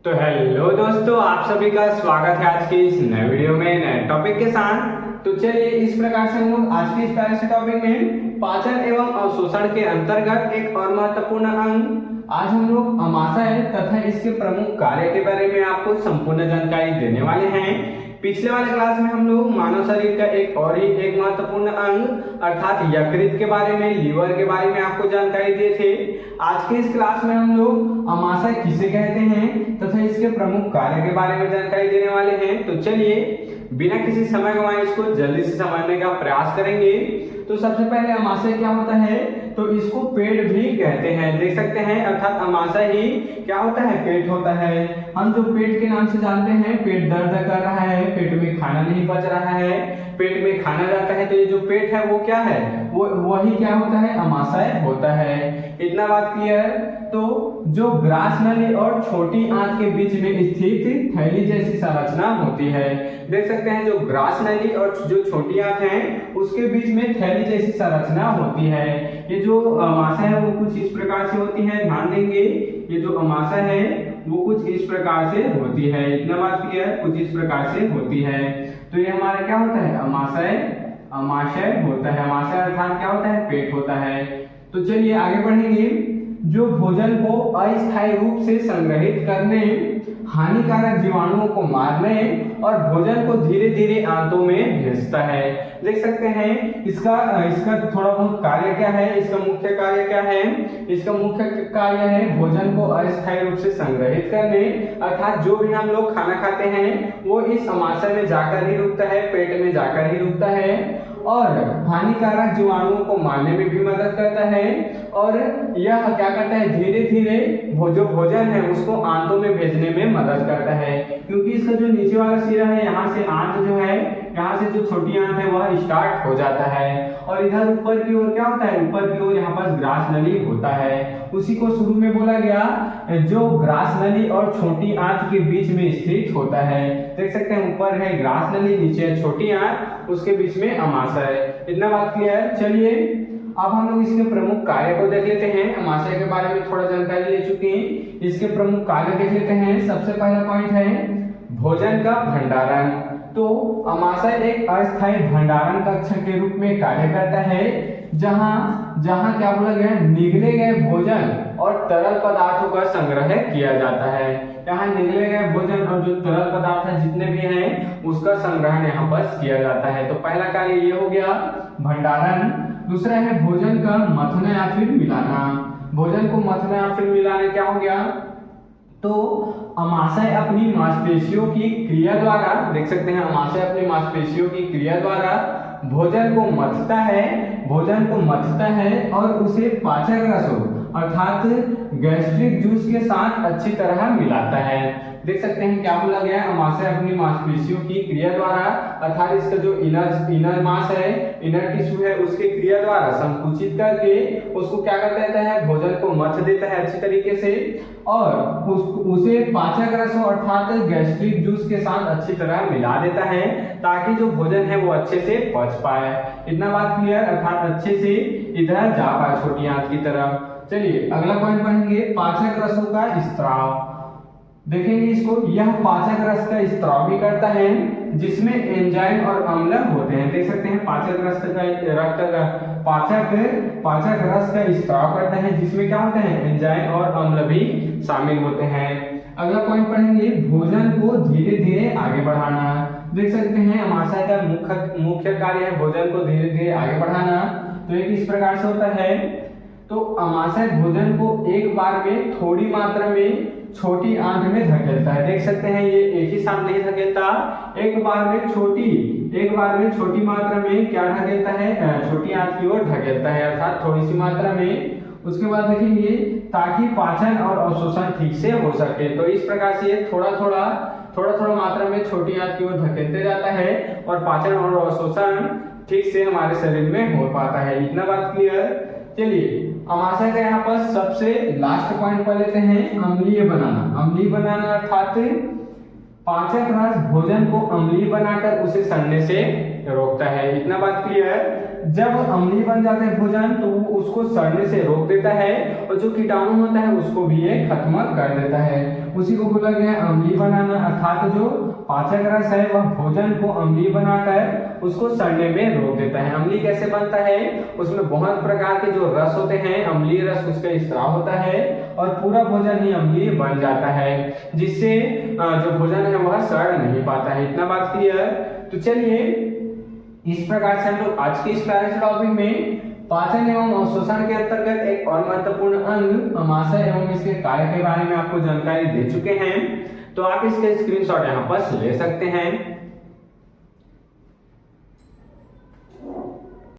तो हेलो दोस्तों, आप सभी का स्वागत है आज के इस नए वीडियो में नए टॉपिक के साथ। तो चलिए इस प्रकार से हम लोग आज के इस प्यारे से टॉपिक में पाचन एवं अवशोषण के अंतर्गत एक और महत्वपूर्ण अंग आज हम लोग अमाशय तथा इसके प्रमुख कार्य के बारे में आपको संपूर्ण जानकारी देने वाले हैं। पिछले वाले क्लास में हम लोग मानव शरीर का एक महत्वपूर्ण अंग अर्थात यकृत के बारे में, लीवर के बारे में आपको जानकारी दिए थे। आज के इस क्लास में हम लोग अमाशय किसे कहते हैं तथा इसके प्रमुख कार्य के बारे में जानकारी देने वाले हैं। तो चलिए बिना किसी समय गंवाए इसको जल्दी से समझने का प्रयास करेंगे। तो सबसे पहले अमाशय क्या होता है, तो इसको पेट भी कहते हैं, देख सकते हैं, अर्थात अमाशय ही क्या होता है, पेट होता है। हम जो पेट के नाम से जानते हैं, पेट दर्द कर रहा है, पेट में खाना नहीं पच रहा है, पेट में खाना जाता है, तो ये जो पेट है वो क्या है, वो वही क्या होता है, अमाशय होता है। इतना बात क्लियर। तो जो ग्रास नली और छोटी आंत के बीच में स्थित थैली जैसी संरचना होती है, देख सकते हैं, जो ग्रास नली और जो छोटी आंत है उसके बीच में थैली जैसी संरचना होती है। ये जो अमाशय है वो कुछ इस प्रकार से होती है, ध्यान देंगे। ये जो अमाशय है वो कुछ इस प्रकार से होती है, इतना बात क्लियर, कुछ इस प्रकार से होती है। तो ये हमारा क्या होता है, अमाशय होता है। अमाशय अर्थात क्या होता है, पेट होता है। तो चलिए आगे बढ़ेंगे। जो भोजन को अस्थायी रूप से संग्रहित करने, हानिकारक जीवाणुओं को मारने और भोजन को धीरे धीरे आंतों में भेजता है, देख सकते हैं। इसका थोड़ा बहुत कार्य क्या है, इसका मुख्य कार्य क्या है, इसका मुख्य कार्य है भोजन को अस्थायी रूप से संग्रहित करने, अर्थात जो भी हम लोग खाना खाते हैं वो इस अमाशय में जाकर ही रुकता है, पेट में जाकर ही रुकता है, और हानिकारक जीवाणुओं को मारने में भी मदद करता है। और यह क्या करता है, धीरे धीरे जो भोजन है उसको आंतों में भेजने में मदद करता है, क्योंकि इसका जो नीचे वाला सिरा है, यहाँ से आंत जो है, यहाँ से जो छोटी आंत है वह स्टार्ट हो जाता है, और इधर ऊपर की ओर क्या होता है, ऊपर की ओर यहाँ पर ग्रास नली होता है। उसी को शुरू में बोला गया, जो ग्रास नली और छोटी आंत के बीच में स्थित होता है, देख सकते हैं, ऊपर है ग्रास नली, नीचे है छोटी आंत, उसके बीच में अमाशय। इतना बात क्लियर। चलिए अब हम लोग इसके प्रमुख कार्य को देख लेते हैं। अमाशय के बारे में थोड़ा जानकारी ले चुके हैं, इसके प्रमुख कार्य देख लेते हैं। सबसे पहला पॉइंट है भोजन का भंडारण। तो अमाशय एक अस्थायी भंडारण कक्ष के रूप में कार्य करता है, जहां क्या बोला गया, निगले गए भोजन और तरल पदार्थों का संग्रह किया जाता है। यहाँ निगले गए भोजन और जो तरल पदार्थ है जितने भी हैं उसका संग्रहण यहाँ पर किया जाता है। तो पहला कार्य ये हो गया, भंडारण। दूसरा है भोजन का मथना या फिर मिलाना। भोजन को मथना या फिर मिलाना क्या हो गया, तो अमाशय अपनी मांसपेशियों की क्रिया द्वारा, देख सकते हैं, अमाशय अपनी मांसपेशियों की क्रिया द्वारा भोजन को मथता है और उसे पाचक रसों अर्थात गैस्ट्रिक जूस के साथ अच्छी तरह मिलाता है। देख सकते हैं क्या बोला गया, अमाशय अपनी मांसपेशियों की क्रिया द्वारा, अर्थात इसका जो इनर मांस है, इनर टिश्यू है, उसके क्रिया द्वारा संकुचित करके उसको क्या कर देता है, भोजन को मथ देता है अच्छी तरीके से, और उसे पाचक रसों अर्थात गैस्ट्रिक जूस के साथ अच्छी तरह मिला देता है, ताकि जो भोजन है वो अच्छे से पच पाए। इतना बात क्लियर, अर्थात अच्छे से इधर जा पाए छोटी आंत की तरफ। चलिए अगला पॉइंट पढ़ेंगे, पाचक रसों का स्त्राव। देखेंगे इसको, यह पाचक रस का स्त्राव भी करता है, जिसमें एंजाइम और अम्ल होते हैं। देख सकते हैं पाचक रस का स्त्राव करता है, जिसमें क्या होता है, एंजाइम और अम्ल भी शामिल होते हैं। अगला पॉइंट पढ़ेंगे, भोजन को धीरे धीरे आगे बढ़ाना। देख सकते हैं अमाशय का मुख्य कार्य है भोजन को धीरे धीरे आगे बढ़ाना। तो एक इस प्रकार से होता है, तो अमाशय भोजन को एक बार में थोड़ी मात्रा में छोटी आंत में धकेलता है। देख सकते हैं ये एक ही साथ नहीं धकेलता, एक बार में छोटी मात्रा में क्या धकेलता है, छोटी आंत की ओर धकेलता है, अर्थात थोड़ी सी मात्रा में। उसके बाद देखेंगे, ताकि पाचन और अवशोषण ठीक से हो सके। तो इस प्रकार से ये थोड़ा थोड़ा मात्रा में छोटी आंत की ओर धकेलते जाता है, और पाचन और अवशोषण ठीक से हमारे शरीर में हो पाता है। इतना बात क्लियर। चलिए अमाशय का यहाँ पर सबसे लास्ट पॉइंट पर लेते हैं, अम्लीय बनाना। अम्लीय बनाना अर्थात पाचक रस भोजन को अम्लीय बनाकर उसे सड़ने से रोकता है। इतना बात क्लियर। जब अम्लीय बन जाता है भोजन तो वो उसको सड़ने से रोक देता है, और जो कीटाणु होता है उसको भी ये खत्म कर देता है। उसी को बोला गया है अम्लीय बनाना, अर्थात जो पाचक रस है वह भोजन को अम्लीय बनाकर उसको सड़ने में रोक देता है। अम्लीय कैसे बनता है, उसमें बहुत प्रकार के जो रस होते हैं, अम्लीय रस उसका स्राव होता है और पूरा भोजन ही अम्लीय बन जाता है, जिससे जो भोजन है वह सड़ नहीं पाता है। इतना बात क्लियर। तो चलिए इस प्रकार से हम लोग आज के इस टॉपिक में पाचन एवं अवशोषण के अंतर्गत एक और महत्वपूर्ण अंग अमाशय एवं इसके कार्य के बारे में आपको जानकारी दे चुके हैं। तो आप इसके स्क्रीनशॉट यहाँ पर ले सकते हैं।